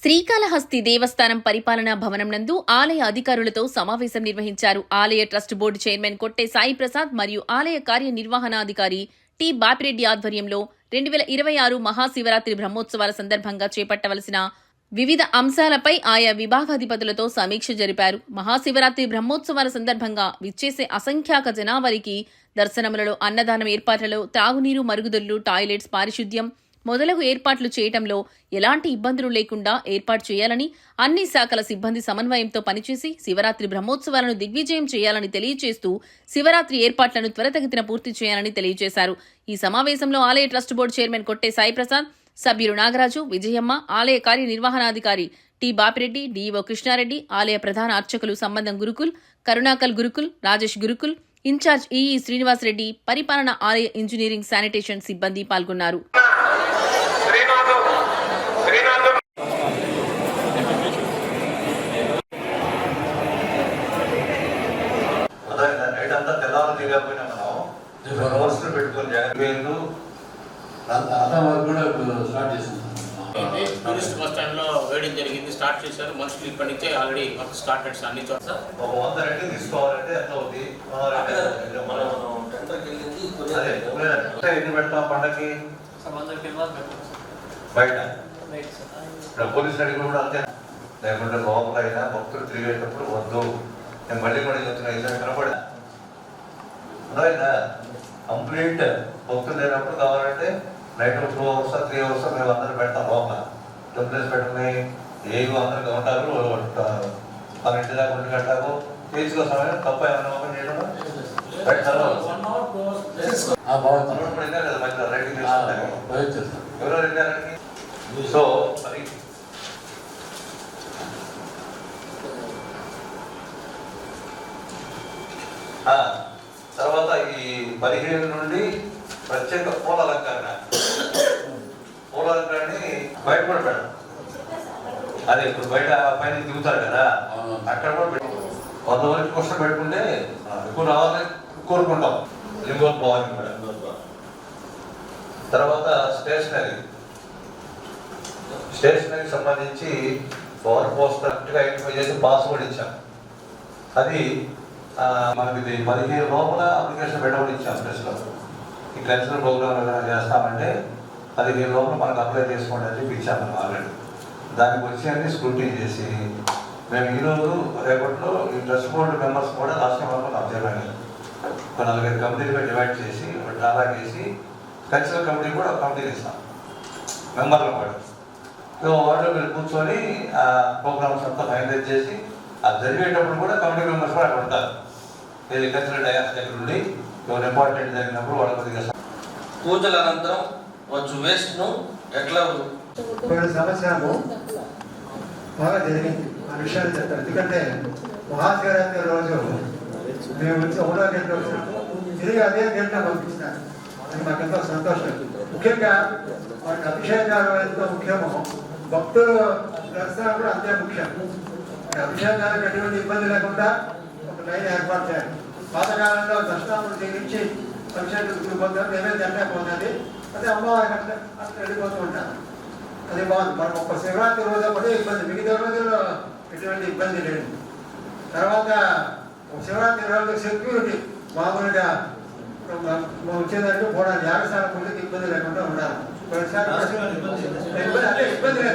శ్రీకాళహస్తి దేవస్థానం పరిపాలనా భవనం నందు ఆలయ అధికారులతో సమావేశం నిర్వహించారు. ఆలయ ట్రస్ట్ బోర్డు చైర్మన్ కొట్టే సాయి ప్రసాద్ మరియు ఆలయ కార్యనిర్వహణాధికారి టి బాపిరెడ్డి ఆధ్వర్యంలో 2026 మహాశివరాత్రి బ్రహ్మోత్సవాల సందర్భంగా చేపట్టవలసిన వివిధ అంశాలపై ఆయా విభాగాధిపతులతో సమీక్ష జరిపారు. మహాశివరాత్రి బ్రహ్మోత్సవాల సందర్భంగా విచ్చేసే అసంఖ్యాక జనాభారికి దర్శనములలో, అన్నదానం ఏర్పాట్లలో, త్రాగునీరు, మరుగుదొడ్లు, టాయిలెట్స్, పారిశుద్ధ్యం మొదలగు ఏర్పాట్లు చేయటంలో ఎలాంటి ఇబ్బందులు లేకుండా ఏర్పాటు చేయాలని, అన్ని శాఖల సిబ్బంది సమన్వయంతో పనిచేసి శివరాత్రి బ్రహ్మోత్సవాలను దిగ్విజయం చేయాలని తెలియజేస్తూ శివరాత్రి ఏర్పాట్లను త్వరితగతిన పూర్తి చేయాలని తెలియజేశారు. ఈ సమావేశంలో ఆలయ ట్రస్ట్ బోర్డు చైర్మన్ కొట్టే సాయి ప్రసాద్, సభ్యులు నాగరాజు, విజయమ్మ, ఆలయ కార్యనిర్వహణాధికారి టి బాపిరెడ్డి, డిఈఓ కృష్ణారెడ్డి, ఆలయ ప్రధాన అర్చకులు సంబంధం గురుకుల్, కరుణాకల్ గురుకుల్, రాజేష్ గురుకుల్, ఇన్ఛార్జ్ ఈఈ శ్రీనివాసరెడ్డి, పరిపాలన, ఆలయ ఇంజనీరింగ్, శానిటేషన్ సిబ్బంది పాల్గొన్నారు. టూరిస్ట్ బస్ స్టాండ్ లో వేయడం జరిగింది, స్టార్ట్ చేశారు. మనుషులు ఇప్పటి నుంచే ఆల్రెడీ వర్క్ స్టార్టెడ్స్ అన్ని చోట్ల. ఒక 100 రెట్లు తీసుకోవాలంటే ఎంత అవుతుంది? ఎన్ని పెడతాం పండగకి? బయట పోలీసులు అడిగి కూడా అంతే. లేకుంటే లోపల అయినా భక్తులు తిరిగేటప్పుడు వద్దు. నేను మళ్ళీ చెప్తున్నా, ఇలా కనపడా కంప్లీట్ భక్తులు లేనప్పుడు కావాలంటే నైట్ 2 అవర్స్ 3 అవర్స్ మేము అందరూ పెడతాం లోపల. టెంప్లెట్స్ పెట్టుకుని ఏవి అందరికి ఉంటారు. మన ఇంటి దాకా 1 గంటకు తీసుకో సమయం తప్ప ఏమైనా ఓపెన్ చేయడం పెడతారు. కదా మధ్యలో రైటింగ్ ఎవరో వెళ్ళారండి. సో మరి తర్వాత ఈ 15 నుండి ప్రత్యేక పూల అలంకరణని బయట కూడా పెట్టాం. అదే ఇప్పుడు బయట పైన దిగుతారు కదా, అక్కడ కూడా 100 వరకు కోసం పెట్టుకుంటే ఎక్కువ రావాలని కోరుకుంటాం. లింగోద్భవానికి కూడా. తర్వాత స్టేషనరీకి సంబంధించి పవర్ పోస్టర్ ఐడెంటిఫై చేసి పాస్వర్డ్ ఇచ్చాం. అది మనకి 15 లోపల అప్లికేషన్ పెట్టమని ఇచ్చాం. ప్రెస్లో ఈ కల్చరల్ ప్రోగ్రామ్ ఏదైనా చేస్తామంటే 15 లోపల మనకు అప్లై చేసుకోండి అని చెప్పి ఇచ్చాము మనం ఆల్రెడీ. దానికి వచ్చి అన్ని స్క్రూటినీ చేసి మేము ఈరోజు రేపట్లో ఈ ట్రస్ట్ బోర్డు మెంబర్స్ కూడా రాష్ట్ర వరకు అబ్జర్వ్ ఒక 4 కమిటీలుగా డివైడ్ చేసి ఒక డ్రాలా చేసి కల్చరల్ కమిటీ కూడా ఒక కమిటీని ఇస్తాం మెంబర్లు కూడా. వాళ్ళు మీరు కూర్చొని ఆ ప్రోగ్రామ్స్ అంతా ఫైనలైజ్ చేసి అది జరిగేటప్పుడు కూడా కమిటీ మెంబర్స్ కూడా అక్కడ ఉంటారు. ఇది కల్చరల్ డయాస్ దగ్గర నుండి ఎవరు ఇంపార్టెంట్ జరిగినప్పుడు వాళ్ళు కొద్దిగా పూజల అనంతరం వచ్చు వేస్ట్ను ఎట్లా సంవత్సరము బాగా జరిగింది. ఆ విషయాలు చెప్తారు. ఎందుకంటే మహాశివరాత్రి రోజు మేము వచ్చి 1వ గంట వచ్చినప్పుడు తిరిగి అదే గంట పంపించినారు. అది మాకు ఎంతో సంతోషం. ముఖ్యంగా వారికి అభిషేకాలు ఎంతో ముఖ్యము, భక్తులు దర్శనం కూడా అంతే ముఖ్యం. అభిషేకాలకు ఎటువంటి ఇబ్బంది లేకుండా ఒక లైన్ ఏర్పాటు చేయాలి. పాతకాలంలో దర్శనాలు చేయించి అభిషేకం పోతారు, ఏమైతే అంటే పోతుంది, అదే అమ్మవారికి అట్లా వెళ్ళిపోతూ ఉంటారు. అది బాగుంది. మనం ఒక శివరాత్రి రోజు ఒకటే ఇబ్బంది, మిగతా రోజుల్లో ఎటువంటి ఇబ్బంది లేదు. తర్వాత శివరాత్రి రోజు సెక్యూరిటీ మామూలుగా వచ్చేదానికి పోవడానికి యాగశాల పూజకి ఇబ్బంది లేకుండా ఉండాలి. ఇబ్బంది లేదు.